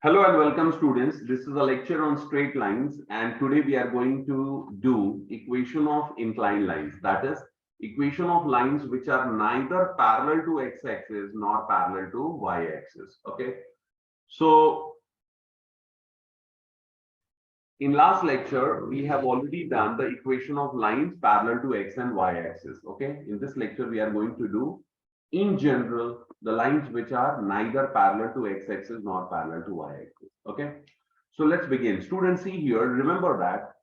Hello and welcome students. This is a lecture on straight lines and today we are going to do equation of inclined lines. That is equation of lines which are neither parallel to x-axis nor parallel to y-axis. Okay. So in last lecture, we have already done the equation of lines parallel to x and y-axis. Okay. In this lecture, we are going to do in general the lines which are neither parallel to x-axis nor parallel to y-axis. Okay. So let's begin. Students, see here, remember that,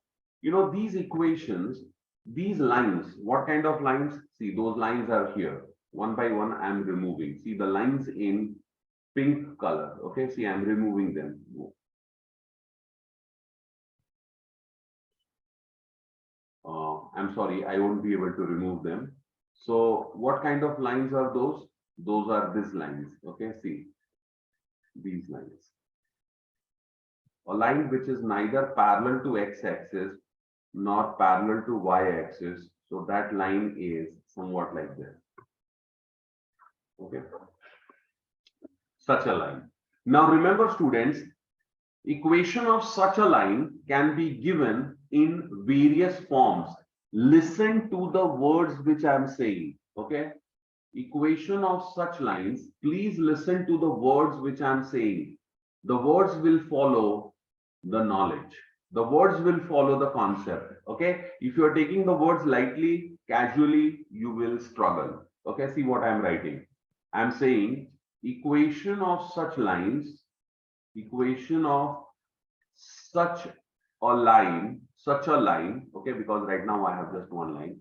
these equations, these lines, what kind of lines? See, those lines are here. One by one, I'm removing. See the lines in pink color. Okay. See, I'm removing them. I'm sorry, I won't be able to remove them. So what kind of lines are those? Those are these lines. Okay, see, these lines. A line which is neither parallel to x-axis nor parallel to y-axis. So that line is somewhat like this. Okay, such a line. Now remember students, equation of such a line can be given in various forms. Listen to the words which I'm saying. Okay, equation of such lines, please listen to the words which I'm saying. The words will follow the knowledge. The words will follow the concept. Okay, if you are taking the words lightly, casually, you will struggle. Okay, see what I'm writing. I'm saying equation of such lines, equation of such such a line, okay, because right now I have just one line.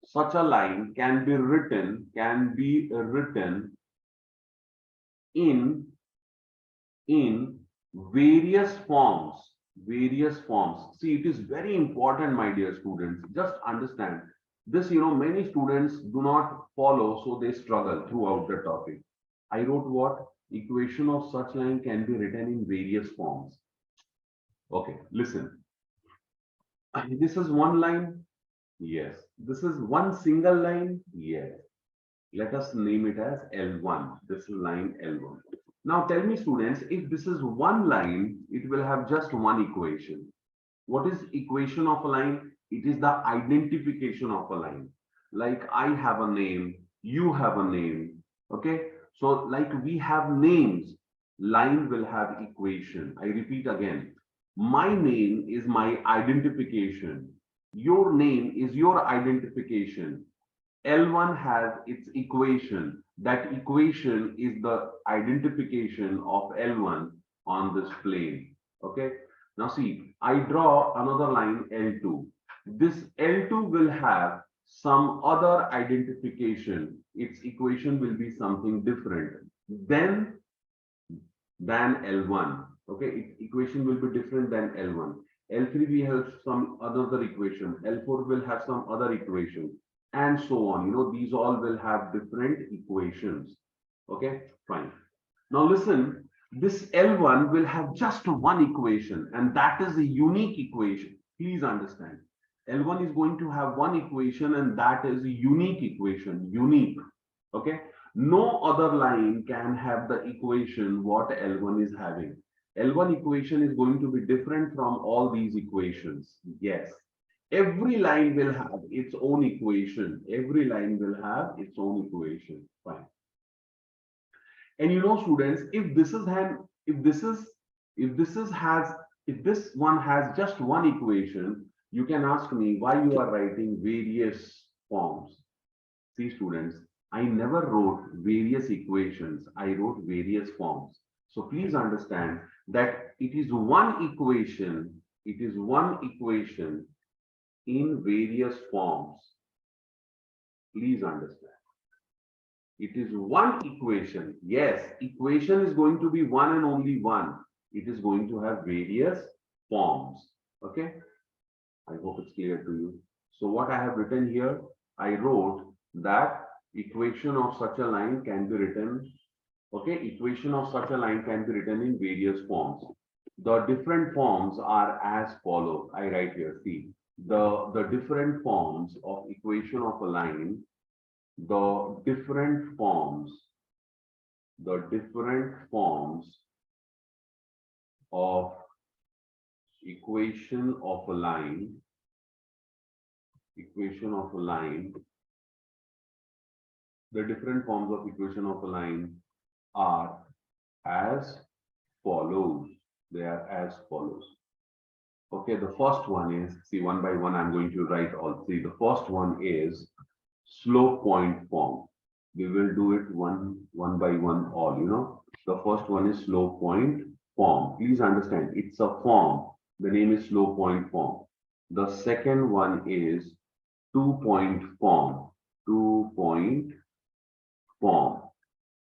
Such a line can be written in various forms. Various forms. See, it is very important, my dear students. Just understand this. Many students do not follow, so they struggle throughout the topic. I wrote what? Equation of such line can be written in various forms. Okay, listen. This is one line. Yes. This is one single line. Yes. Let us name it as L1. This is line L1. Now tell me students, if this is one line, it will have just one equation. What is equation of a line? It is the identification of a line. Like I have a name, you have a name. Okay. So like we have names, line will have equation. I repeat again. My name is my identification. Your name is your identification. L1 has its equation. That equation is the identification of L1 on this plane. Okay. Now see, I draw another line L2. This L2 will have some other identification. Its equation will be something different than L1. Okay, its equation will be different than L1. L3 we have some other equation. L4 will have some other equation, and so on. These all will have different equations. Okay, fine. Now listen, this L1 will have just one equation, and that is a unique equation. Please understand. L1 is going to have one equation, and that is a unique equation. Unique. Okay. No other line can have the equation what L1 is having. L1 equation is going to be different from all these equations. Yes. Every line will have its own equation. Every line will have its own equation. Fine. And students, if this one has just one equation, you can ask me why you are writing various forms. See, students, I never wrote various equations. I wrote various forms. So please understand that it is one equation. It is one equation in various forms. Please understand. It is one equation. Yes, equation is going to be one and only one. It is going to have various forms. Okay. I hope it's clear to you. So what I have written here, I wrote that equation of such a line can be written. Okay, equation of such a line can be written in various forms. The different forms are as follows. I write here, see, the different forms of equation of a line, the different forms of equation of a line, the different forms of equation of a line are as follows. They are as follows. Okay, the first one is, see, one by one, I'm going to write all three. The first one is slope point form. We will do it one by one all, The first one is slope point form. Please understand, it's a form. The name is slope point form. The second one is 2-point form. 2-point form.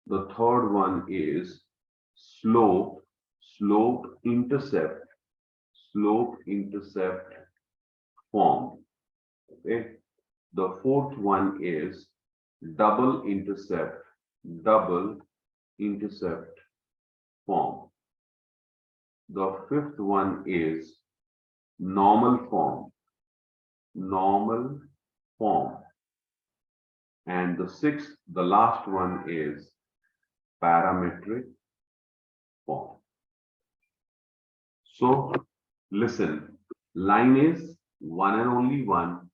The third one is slope intercept form. Okay. The fourth one is double intercept form. The fifth one is normal form. And the sixth, the last one is parametric form. So listen, line is one and only one.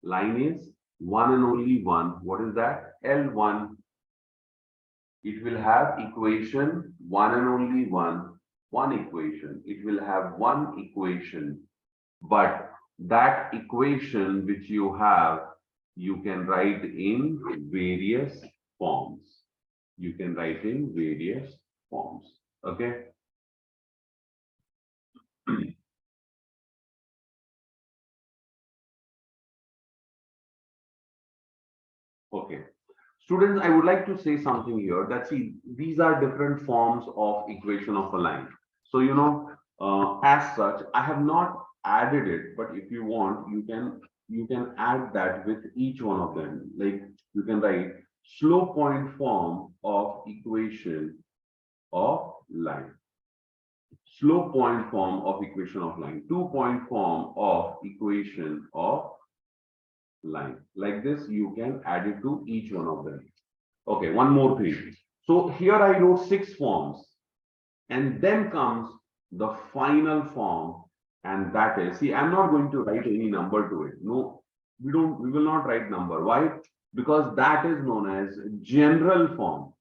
Line is one and only one. What is that? L1. It will have equation one and only one equation. It will have one equation, but that equation which you have, you can write in various forms. Okay. Okay. Students, I would like to say something here that, see, these are different forms of equation of a line. So, as such, I have not added it, but if you want, you can add that with each one of them. Like, you can write slope point form of equation of line. Slope point form of equation of line. 2-point form of equation of line. Like this, you can add it to each one of them. Okay, one more thing. So here I wrote 6 forms, and then comes the final form, and that is, see, I'm not going to write any number to it. No, we will not write number. Why? Because that is known as general form.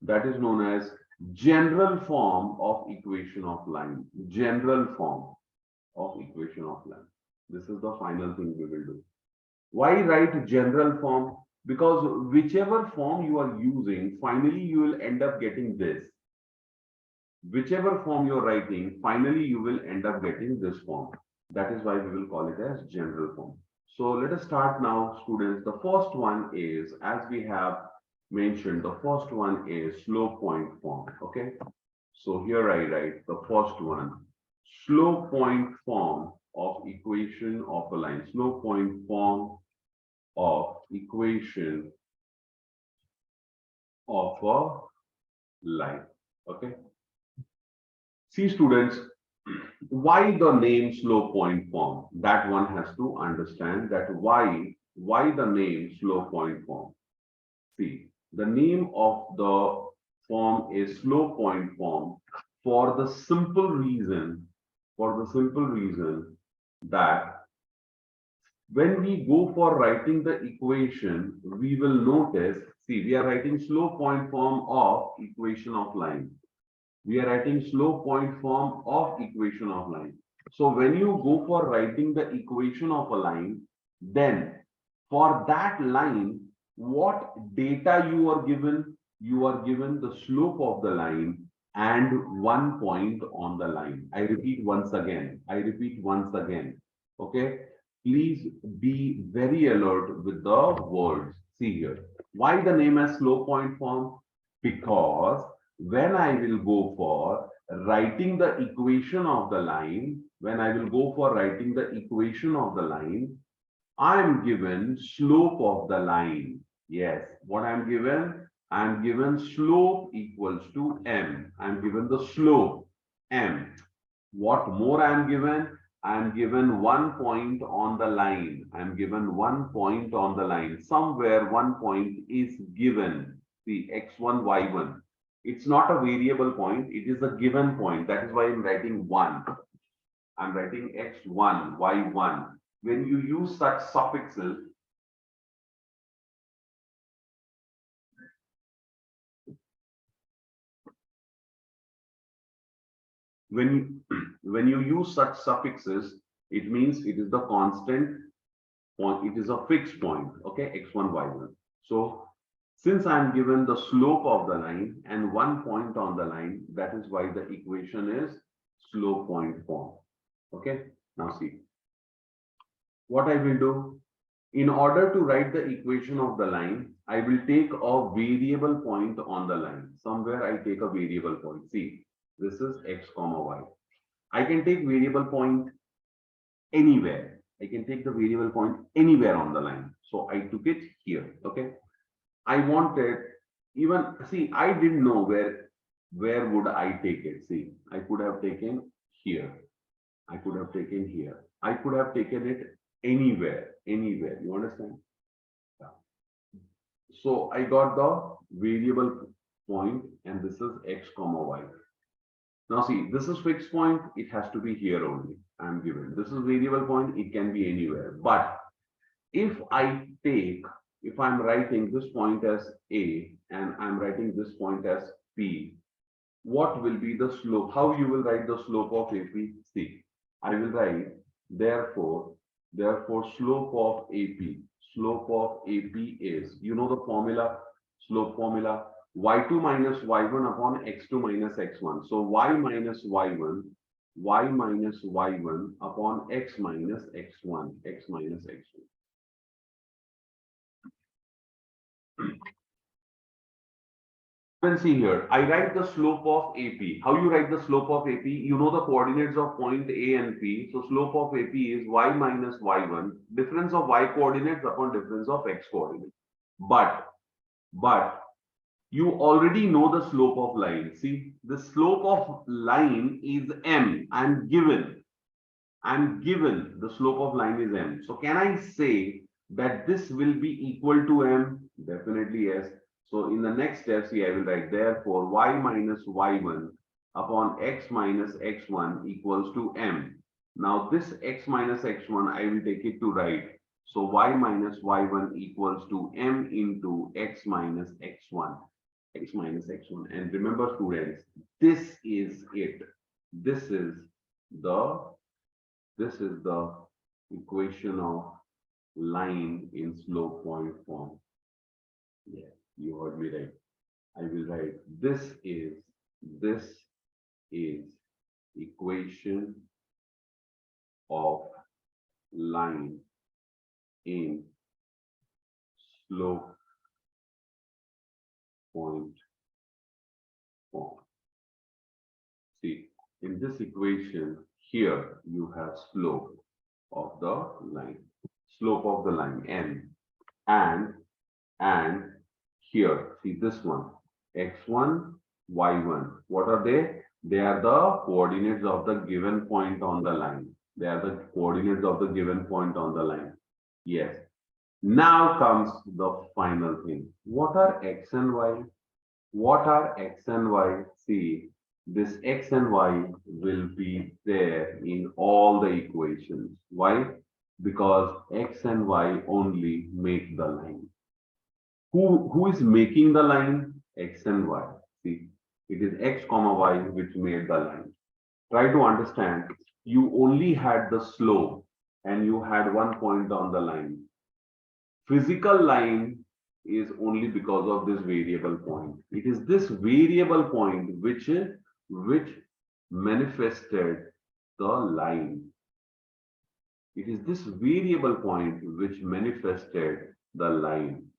That is known as general form of equation of line. General form of equation of line. This is the final thing we will do. Why write general form? Because whichever form you are using, finally you will end up getting this. Whichever form you're writing, finally you will end up getting this form. That is why we will call it as general form. So let us start now, students. The first one is, as we have mentioned, the first one is slope point form. Okay. So here I write the first one, slope point form of equation of a line. Slope point form of equation of a line. Okay. See, students, why the name slope point form? That one has to understand that why the name slope point form. See, the name of the form is slope point form for the simple reason that when we go for writing the equation, we will notice, see, we are writing slope point form of equation of line. We are writing slope point form of equation of line. So when you go for writing the equation of a line, then for that line, what data you are given? You are given the slope of the line and 1 point on the line. I repeat once again. Okay. Please be very alert with the words. See here. Why the name as slope point form? Because when I will go for writing the equation of the line, I am given slope of the line. Yes, what I'm given? I'm given slope equals to m. I'm given the slope m. What more I'm given? I'm given 1 point on the line. Somewhere 1 point is given. See, x1, y1. It's not a variable point, it is a given point. That is why I'm writing 1. I'm writing x1, y1. When you use such suffixes, when you use such suffixes, it means it is the constant point, it is a fixed point, okay, x1, y1. So since I'm given the slope of the line and one point on the line, that is why the equation is slope point form. Okay, now see what I will do. In order to write the equation of the line, I will take a variable point on the line. Somewhere I take a variable point. See, this is x comma y. I can take variable point anywhere. I can take the variable point anywhere on the line. So I took it here. Okay. I wanted even see, I didn't know where would I take it. See, I could have taken here. I could have taken here. I could have taken it anywhere, anywhere. You understand? Yeah. So I got the variable point, and this is x comma y. Now see, this is fixed point. It has to be here only. I'm given. This is variable point. It can be anywhere. But if I'm writing this point as A and I'm writing this point as P, what will be the slope? How you will write the slope of AP? See, I will write therefore slope of AP is, you know the formula, slope formula, y2 minus y1 upon x2 minus x1. So y minus y1 upon x minus x1, x minus x1. You can see here, I write the slope of AP. How you write the slope of AP? You know the coordinates of point A and P. So slope of AP is y minus y1, difference of y coordinates upon difference of x coordinates. But you already know the slope of line. See, the slope of line is m. I'm given the slope of line is m. So can I say that this will be equal to m? Definitely yes. So in the next step, see, I will write therefore y minus y1 upon x minus x1 equals to m. Now this x minus x1, I will take it to right. So y minus y1 equals to m into x minus x1. X minus x1. And remember, students, this is it. This is the equation of line in slope point form. Yes, you heard me right. I will write this is equation of line in slope point form. See, in this equation here you have slope of the line, n, and here, see this one, x1, y1. What are they? They are the coordinates of the given point on the line. They are the coordinates of the given point on the line. Yes. Now comes the final thing. What are x and y? What are x and y? See, this x and y will be there in all the equations. Why? Because x and y only make the line. Who is making the line? X and y. See, it is x comma y which made the line. Try to understand. You only had the slope and you had one point on the line. Physical line is only because of this variable point. It is this variable point which manifested the line. It is this variable point which manifested the line.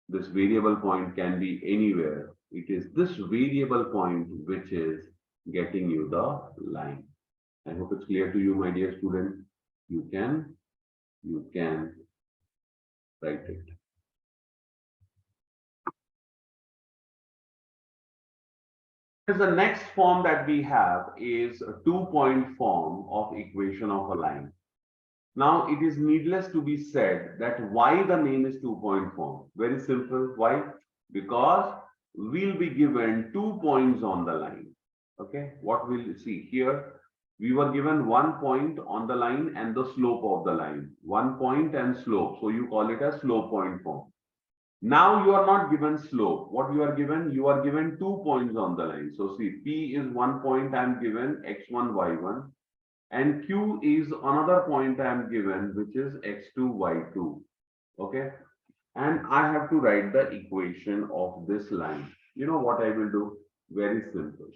This variable point can be anywhere. It is this variable point which is getting you the line. I hope it's clear to you, my dear student. You can write it. The next form that we have is a 2-point form of equation of a line. Now, it is needless to be said that why the name is 2-point form. Very simple. Why? Because we'll be given 2 points on the line. Okay, what we'll see here, we were given 1 point on the line and the slope of the line. 1 point and slope. So you call it a slope point form. Now you are not given slope. What you are given? You are given 2 points on the line. So see, P is 1 point. I am given x1, y1, and Q is another point I am given, which is x2, y2. Okay, and I have to write the equation of this line. You know what I will do? Very simple.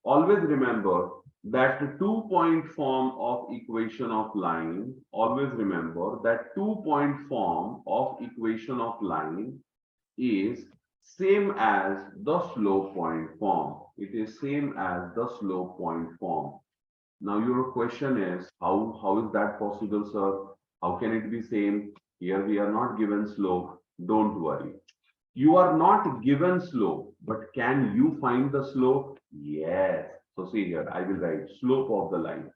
Always remember that the 2 point form of equation of line, always remember that 2 point form of equation of line is same as the slope point form. It is same as the slope point form. Now your question is, how is that possible, sir? How can it be same? Here we are not given slope. Don't worry. You are not given slope, but can you find the slope? Yes. So see here, I will write slope of the line.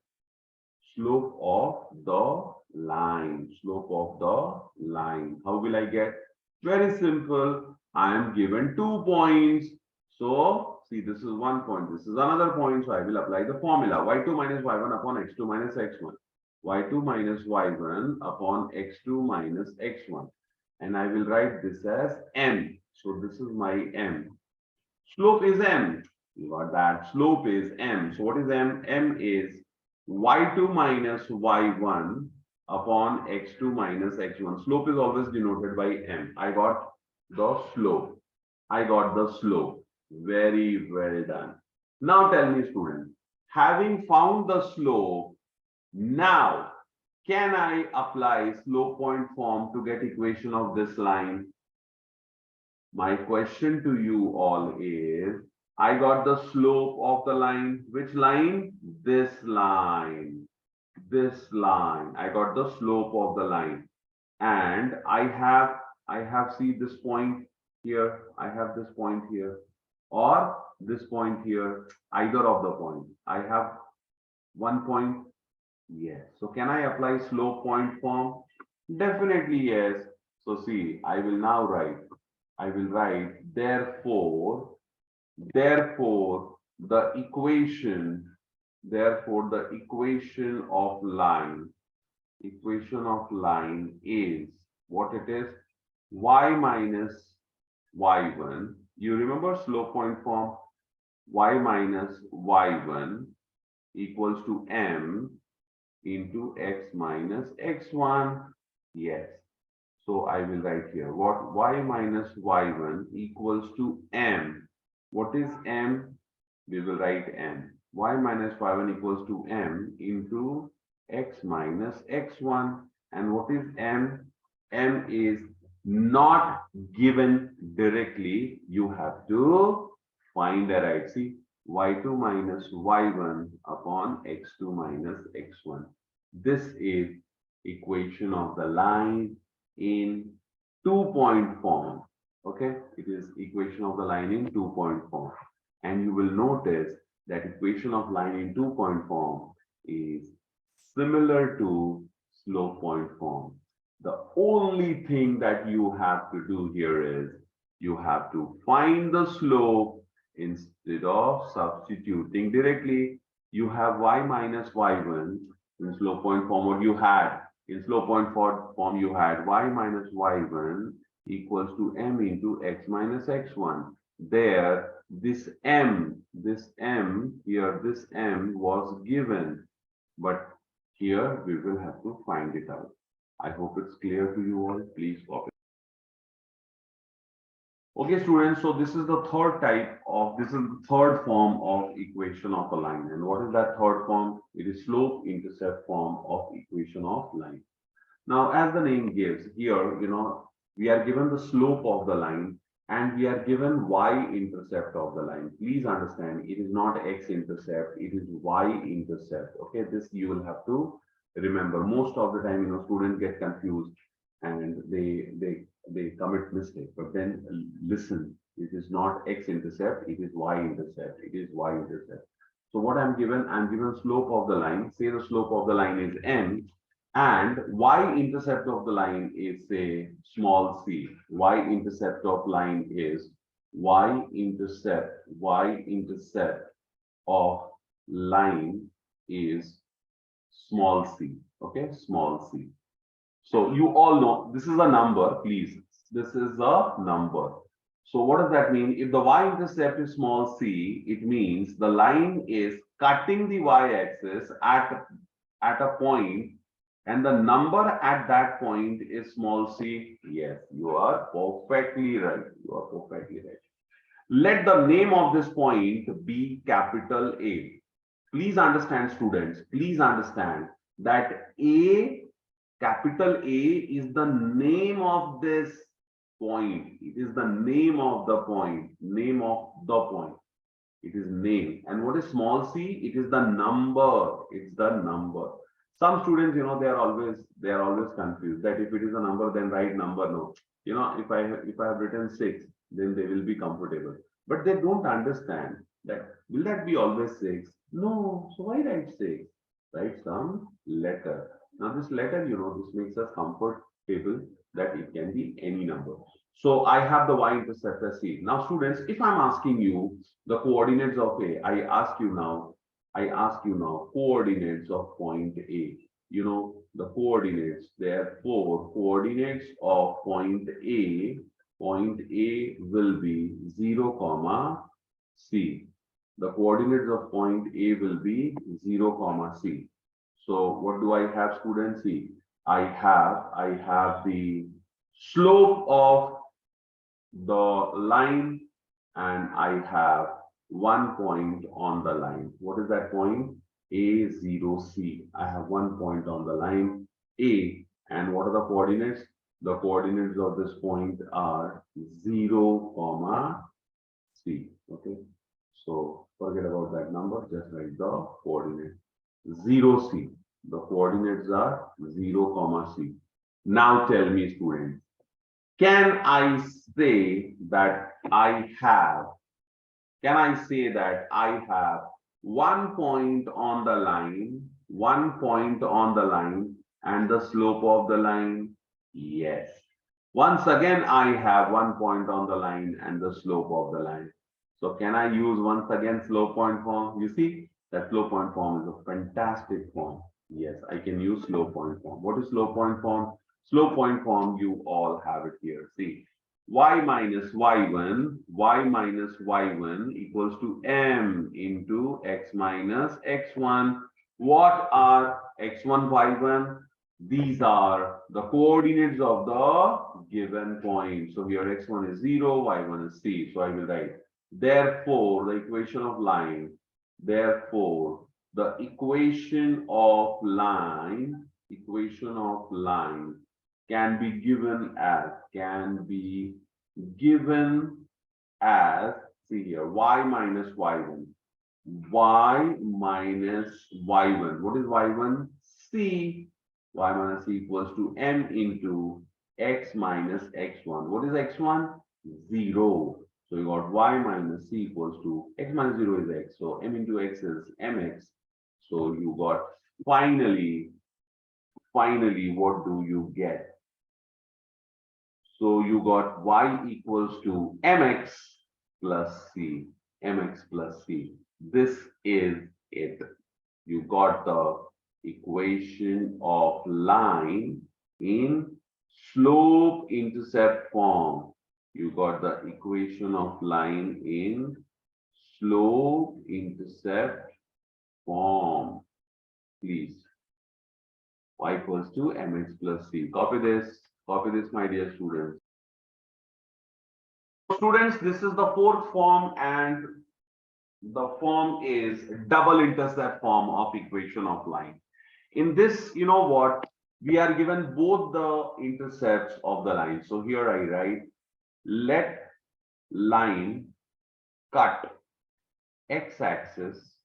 Slope of the line. Slope of the line. How will I get? Very simple. I am given 2 points. So see, this is 1 point. This is another point. So I will apply the formula. Y2 minus y1 upon x2 minus x1. Y2 minus y1 upon x2 minus x1. And I will write this as m. So this is my m. Slope is m. You got that. Slope is m. So what is m? M is y2 minus y1 upon x2 minus x1. Slope is always denoted by m. I got the slope. I got the slope. Very well done. Now tell me, student, having found the slope, now can I apply slope point form to get equation of this line? My question to you all is, I got the slope of the line. Which line? This line. This line. I got the slope of the line. And I have see this point here. I have this point here. Or this point here. Either of the point. I have 1 point. Yes. So can I apply slope point form? Definitely yes. So see, I will now write. I will write therefore the equation of line is what it is, y minus y1. You remember slope point form, y minus y1 equals to m into x minus x1. Yes. So I will write here what y minus y1 equals to m. What is m? We will write m. Y minus y1 equals to m into x minus x1. And what is m? M is not given directly. You have to find the right. See, y2 minus y1 upon x2 minus x1. This is equation of the line in 2 point form. Okay, it is equation of the line in 2 point form. And you will notice that equation of line in 2 point form is similar to slope point form. The only thing that you have to do here is you have to find the slope instead of substituting directly. You have y minus y1 in slope point form. What you had in slope point form, you had y minus y1 equals to m into x minus x1. There, this m here, this m was given, but here we will have to find it out. I hope it's clear to you all. Please copy. Okay, students, so this is the third form of equation of a line. And what is that third form? It is slope intercept form of equation of line. Now, as the name gives, here, we are given the slope of the line and we are given y-intercept of the line. Please understand, it is not x-intercept, it is y-intercept. Okay, this you will have to remember. Most of the time, students get confused and they commit mistake. But then listen, it is not x-intercept, it is y-intercept. It is y-intercept. So what I'm given slope of the line. Say the slope of the line is n, and y-intercept of the line is, say, small c. Y-intercept of line is y-intercept of line is small c. Okay, small c. So you all know this is a number, please. This is a number. So what does that mean? If the y-intercept is small c, it means the line is cutting the y-axis at a point, and the number at that point is small c. Yes, you are perfectly right. You are perfectly right. Let the name of this point be capital A. Please understand, students, please understand that A, capital A is the name of this point. It is the name of the point, name of the point. It is name. And what is small c? It is the number. It's the number. Some students, they are always confused that if it is a number, then write number. No, if I have written 6, then they will be comfortable. But they don't understand that will that be always 6? No. So why write 6? Write some letter. Now this letter, this makes us comfortable that it can be any number. So I have the y-intercept as c. Now students, if I'm asking you the coordinates of A, I ask you now coordinates of point A. The coordinates, therefore coordinates of point A will be 0, c. The coordinates of point A will be 0, c. So what do I have, students? See, I have the slope of the line, and I have one point on the line. What is that point? A0C. I have one point on the line A, and what are the coordinates? The coordinates of this point are 0, c. Okay, so forget about that number, just write the coordinate 0c. The coordinates are 0, c. Now tell me, students, can I say that I have one point on the line, and the slope of the line? Yes. Once again, I have one point on the line and the slope of the line. So can I use once again slope point form? You see, that slope point form is a fantastic form. Yes, I can use slope point form. What is slope point form? Slope point form, you all have it here. See, y minus y1 equals to m into x minus x1. What are x1, y1? These are the coordinates of the given point. So here x1 is 0, y1 is c. So I will write, therefore, the equation of line can be given as, see here, y minus y1. What is y1? C. Y minus c equals to m into x minus x1. What is x1? 0. So you got y minus c equals to x minus 0 is x. So m into x is mx. So you got finally, what do you get? So you got y equals to mx plus c. This is it. You got the equation of line in slope intercept form. You got the equation of line in slope intercept form. Please. Y equals to mx plus c. Copy this, my dear students. Students, this is the fourth form, and the form is double intercept form of equation of line. In this, you know what? We are given both the intercepts of the line. So here I write, let line cut x-axis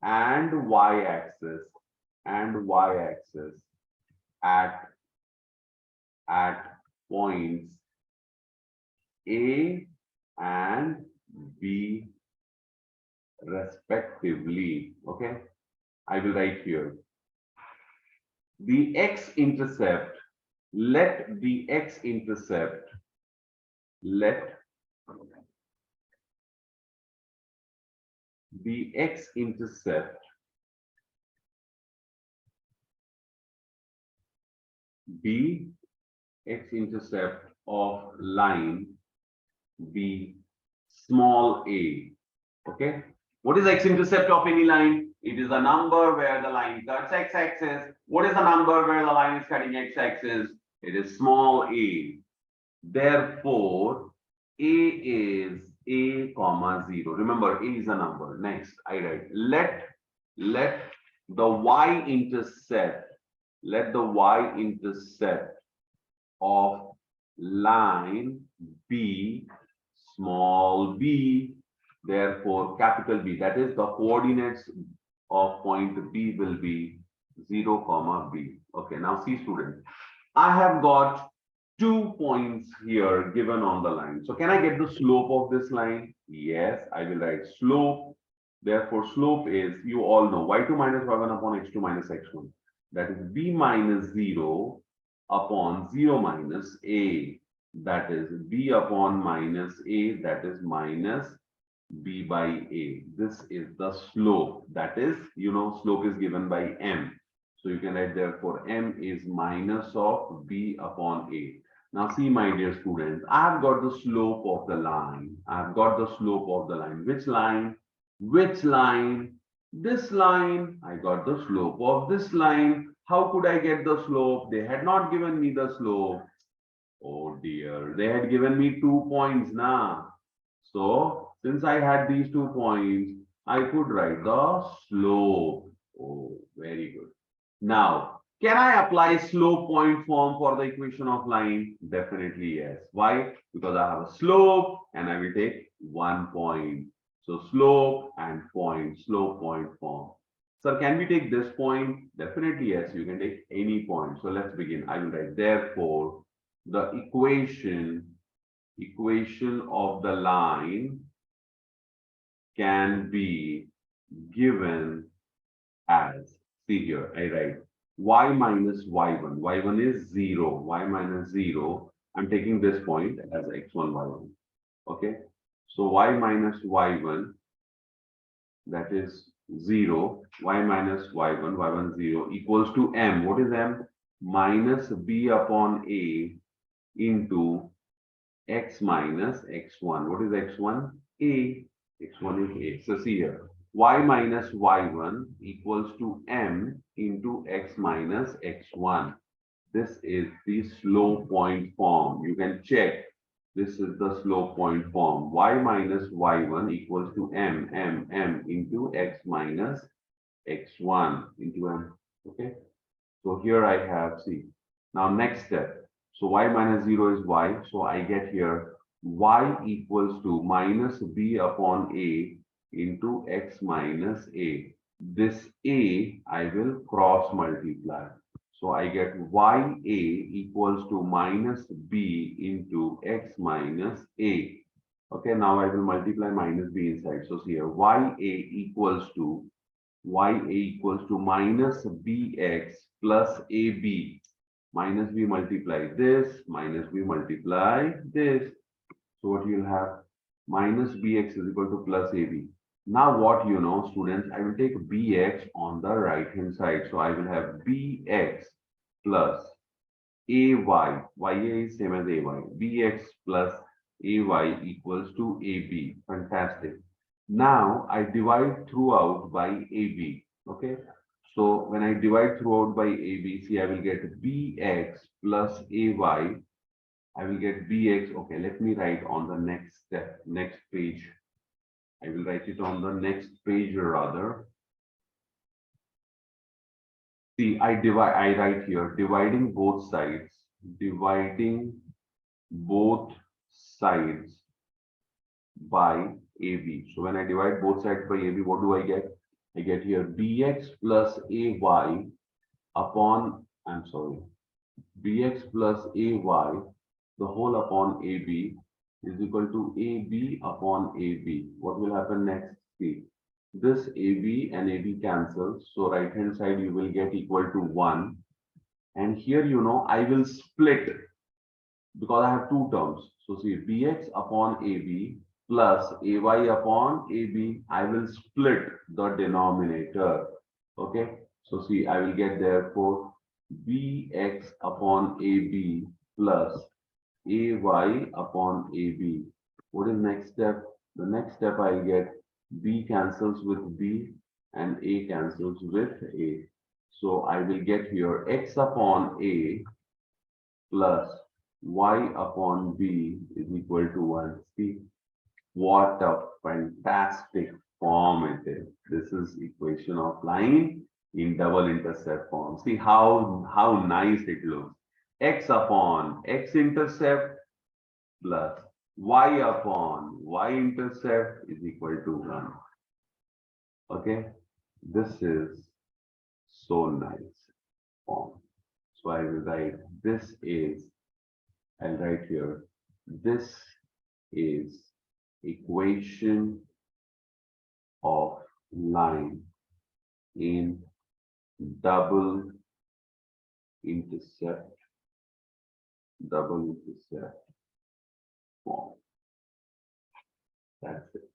and y-axis at points A and B respectively. Okay, I will write here the x-intercept. Let the x-intercept the x-intercept of line B small a. Okay. What is x-intercept of any line? It is a number where the line cuts x-axis. What is the number where the line is cutting x-axis? It is small a. Therefore, a is a comma 0. Remember, a is a number. Next, I write let the y-intercept of line B small b. Therefore, capital B, that is the coordinates of point B will be 0 comma b. Okay, now see students, I have got 2 points here given on the line. So can I get the slope of this line? Yes, I will write slope. Therefore, slope is, you all know, y2 minus y1 upon x2 minus x1. That is b minus 0 upon 0 minus a. That is b upon minus a, that is minus b by a. This is the slope. That is, you know, slope is given by m. So you can write therefore m is minus of b upon a. Now see, my dear students, I have got the slope of the line. I have got the slope of the line. Which line? Which line? This line. I got the slope of this line. How could I get the slope? They had not given me the slope. Oh dear, they had given me 2 points now. So since I had these 2 points, I could write the slope. Oh, very good. Now, can I apply slope point form for the equation of line? Definitely yes. Why? Because I have a slope and I will take 1 point. So slope and point, slope point form. Sir, can we take this point? Definitely yes, you can take any point. So let's begin. I will write therefore the equation of the line can be given as, see here, I write y minus y1. y1 is 0. Y minus 0. I'm taking this point as x1, y1. Okay. So y minus y1, that is 0. Y minus y1, y1 0 equals to m. What is m? Minus b upon a into x minus x1. What is x1? A. x1 is a. So see here, y minus y1 equals to m into x minus x1. This is the slope point form. You can check. This is the slope point form. Y minus y1 equals to m into x minus x1 into m. Okay. So here I have, see. Now next step. So y minus 0 is y. So I get here y equals to minus b upon a into x minus a. This a I will cross multiply. So I get ya equals to minus b into x minus a. Okay, now I will multiply minus b inside. So see here, ya equals to minus bx plus ab. Minus b multiply this, minus b multiply this. So what you'll have, minus bx is equal to plus ab. Now what you know, students, I will take bx on the right hand side. So I will have bx plus ay, ya is same as ay, bx plus ay equals to ab. Fantastic. Now I divide throughout by ab. Okay. So when I divide throughout by AB, see, I will get BX plus AY. I will get BX. Okay, let me write on the next step, next page. I will write it on the next page rather. See, I write here, dividing both sides by AB. So when I divide both sides by AB, what do I get? I get here bx plus ay upon, bx plus ay, the whole upon ab is equal to ab upon ab. What will happen next? See, this ab and ab cancels. So right hand side you will get equal to 1. And here, you know, I will split because I have 2 terms. So see, bx upon ab plus AY upon AB. I will split the denominator. Okay. So see, I will get therefore BX upon AB plus AY upon AB. What is next step? The next step I get B cancels with B and A cancels with A. So I will get here X upon A plus Y upon B is equal to 1. See what a fantastic form it is. This is equation of line in double intercept form. See how nice it looks. X upon X intercept plus Y upon Y intercept is equal to 1. Okay, this is so nice form. So I will write this is, I'll write here, this is equation of line in double intercept form. That's it.